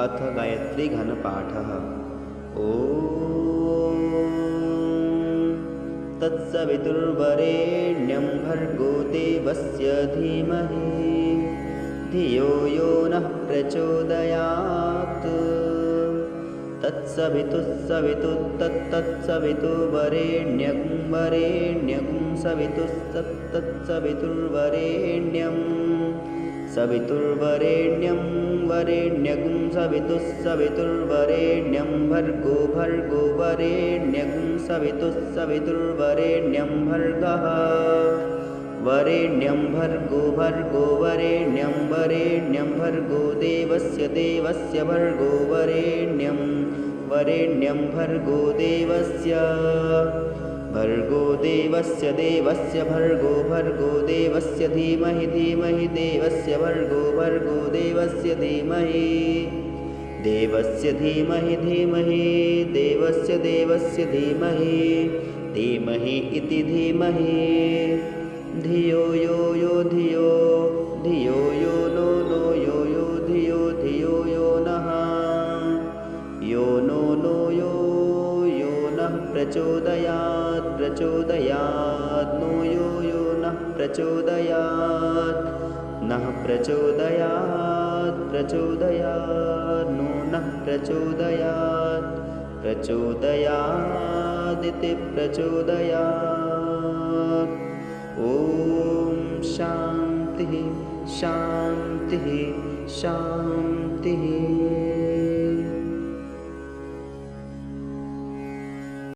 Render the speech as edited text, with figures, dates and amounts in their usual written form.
अथ गायत्री घनपाठः। ॐ तत्सवितुर्वरेण्यं भर्गो देवस्य धीमहि धियो यो नः प्रचोदयात्। तत्सवितुर्वरेण्यं सवितुर्वरेण्यं सवितुर्वरेण्यं सवितुर्वरेण्यं भर्गो वरेण्यं सवितुर्वरेण्यं भर्गः वरेण्यं भर्गो वरेण्यं भर्गो देवस्य भर्गो वरेण्यं भर्गो देवस्य भर्गो देवस्य धीमहि देवस्य भर्गो देवस्य धीमहि देवस्य धीमहि इति धीमहि धियो यो धियो यो नो यो धियो यो नः यो नो यो नः प्रचोदयात् नो यो नः प्रचोदयात् नो नः प्रचोदयादिति प्रचोदयात्। ॐ शान्तिः शान्तिः शान्तिः।